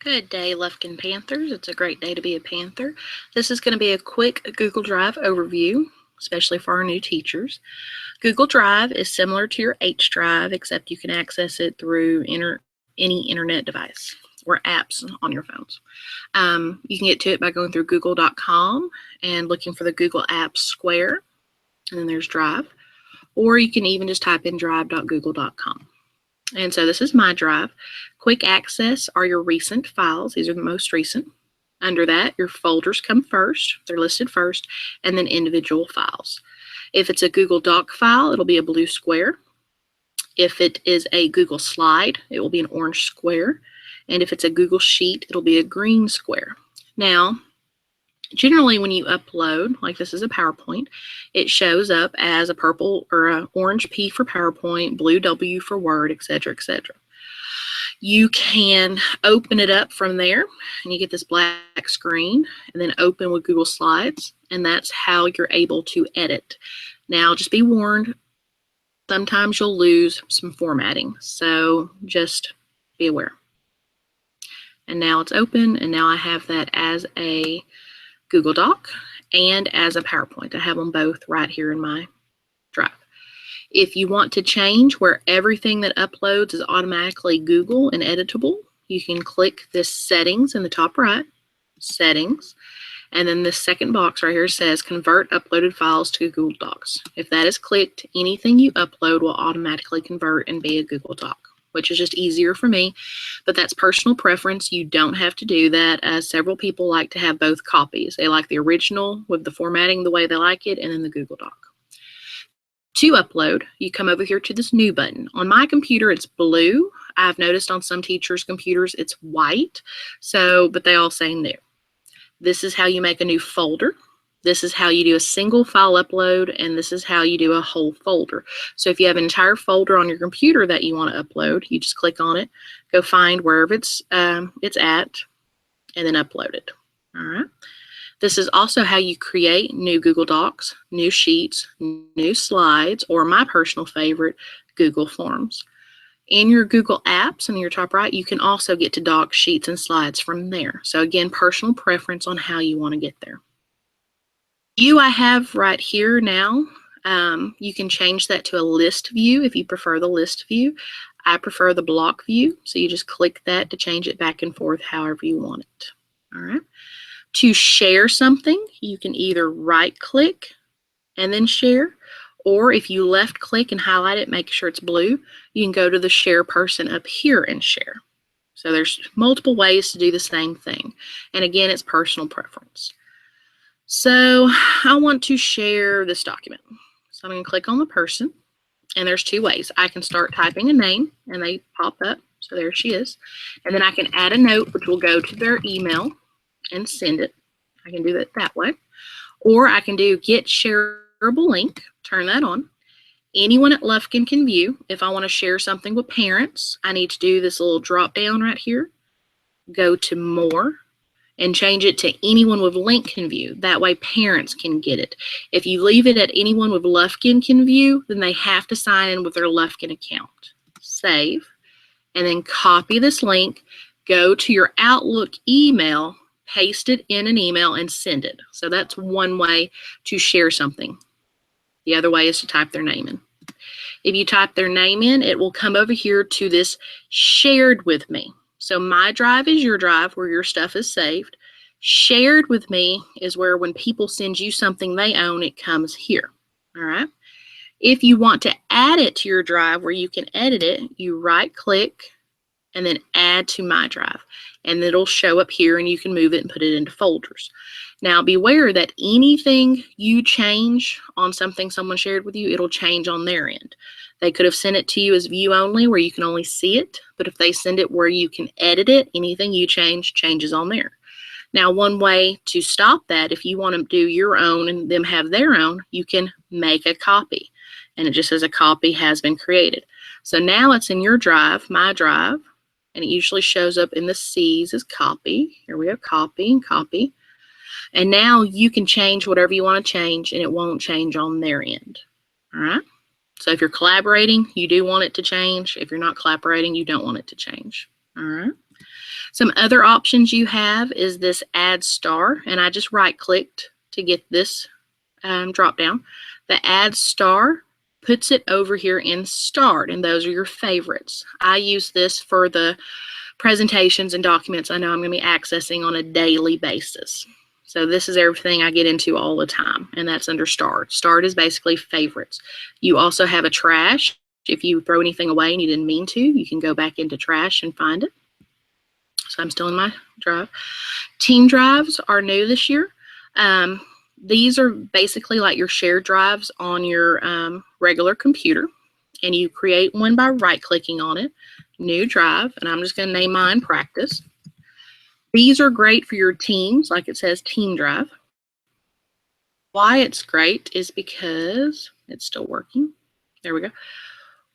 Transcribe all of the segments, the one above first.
Good day, Lufkin Panthers. It's a great day to be a Panther. This is going to be a quick Google Drive overview, especially for our new teachers. Google Drive is similar to your H Drive, except you can access it through any internet device or apps on your phones. You can get to it by going through google.com and looking for the Google Apps square, and then there's Drive. Or you can even just type in drive.google.com. And so this is my drive. Quick access are your recent files. These are the most recent. Under that, your folders come first. They're listed first, and then individual files. If it's a Google Doc file, it'll be a blue square. If it is a Google Slide, it will be an orange square. And if it's a Google Sheet, it'll be a green square. Now, generally when you upload, like this is a PowerPoint, it shows up as a purple or an orange P for PowerPoint, blue W for Word, etc., etc. You can open it up from there and you get this black screen, and then open with Google Slides, and that's how you're able to edit. Now just be warned, sometimes you'll lose some formatting, so just be aware. And now it's open, and now I have that as a Google Doc and as a PowerPoint. I have them both right here in my drive. If you want to change where everything that uploads is automatically Google and editable, you can click this settings in the top right, settings, and then this second box right here says convert uploaded files to Google Docs. If that is clicked, anything you upload will automatically convert and be a Google Doc, which is just easier for me, but that's personal preference. You don't have to do that, as several people like to have both copies. They like the original with the formatting the way they like it, and then the Google Doc. To upload, you come over here to this new button. On my computer, it's blue. I've noticed on some teachers' computers, it's white, but they all say new. This is how you make a new folder. This is how you do a single file upload, and this is how you do a whole folder. So if you have an entire folder on your computer that you want to upload, you just click on it, go find wherever it's at, and then upload it. All right. This is also how you create new Google Docs, new sheets, new slides, or my personal favorite, Google Forms. In your Google Apps in your top right, you can also get to Docs, Sheets, and Slides from there. So again, personal preference on how you want to get there. I have right here now. You can change that to a list view if you prefer the list view. I prefer the block view, so you just click that to change it back and forth however you want it. All right. To share something, you can either right click and then share, or if you left click and highlight it, make sure it's blue, you can go to the share person up here and share. So there's multiple ways to do the same thing. And again, it's personal preference. So I want to share this document. So I'm going to click on the person, and there's two ways. I can start typing a name, and they pop up. So there she is. And then I can add a note, which will go to their email and send it. I can do it that way. Or I can do get shareable link, turn that on. Anyone at Lufkin can view. If I want to share something with parents, I need to do this little drop down right here, go to more, and change it to anyone with link can view. That way parents can get it. If you leave it at anyone with Lufkin can view, then they have to sign in with their Lufkin account. Save, and then copy this link, go to your Outlook email, paste it in an email, and send it. So that's one way to share something. The other way is to type their name in. If you type their name in, it will come over here to this shared with me. So my drive is your drive where your stuff is saved. Shared with me is where when people send you something they own, it comes here. All right. If you want to add it to your drive where you can edit it, you right click and then add to my drive, and it'll show up here and you can move it and put it into folders. Now beware that anything you change on something someone shared with you, it'll change on their end. They could have sent it to you as view only where you can only see it, but if they send it where you can edit it, anything you change changes on there. Now one way to stop that, if you want to do your own and them have their own, you can make a copy, and it just says a copy has been created. So now it's in your drive, my drive, and it usually shows up in the C's as copy. Here we have copy and copy. And now you can change whatever you want to change, and it won't change on their end. All right. So if you're collaborating, you do want it to change. If you're not collaborating, you don't want it to change. All right. Some other options you have is this Add Star, and I just right-clicked to get this drop down. The Add Star puts it over here in Start, and those are your favorites. I use this for the presentations and documents I know I'm going to be accessing on a daily basis. So this is everything I get into all the time, and that's under Start. Start is basically favorites. You also have a trash. If you throw anything away and you didn't mean to, you can go back into trash and find it. So I'm still in my drive. Team drives are new this year. These are basically like your shared drives on your regular computer, and you create one by right-clicking on it, new drive, and I'm just going to name mine Practice. These are great for your teams, like it says Team Drive. Why it's great is because it's still working. There we go.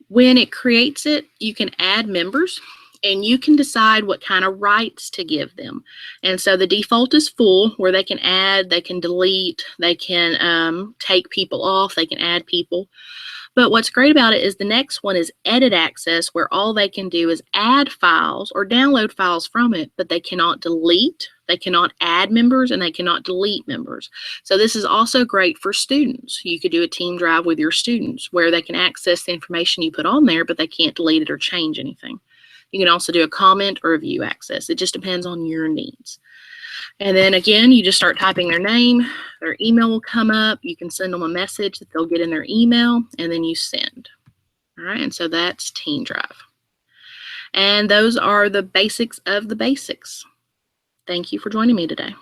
When it creates it, you can add members, and you can decide what kind of rights to give them. And so the default is full, where they can add, they can delete, they can take people off, they can add people. But what's great about it is the next one is edit access, where all they can do is add files or download files from it, but they cannot delete, they cannot add members, and they cannot delete members. So this is also great for students. You could do a team drive with your students where they can access the information you put on there, but they can't delete it or change anything. You can also do a comment or a view access. It just depends on your needs. And then again, you just start typing their name, their email will come up, you can send them a message that they'll get in their email, and then you send. All right, and so that's Team Drive. And those are the basics of the basics. Thank you for joining me today.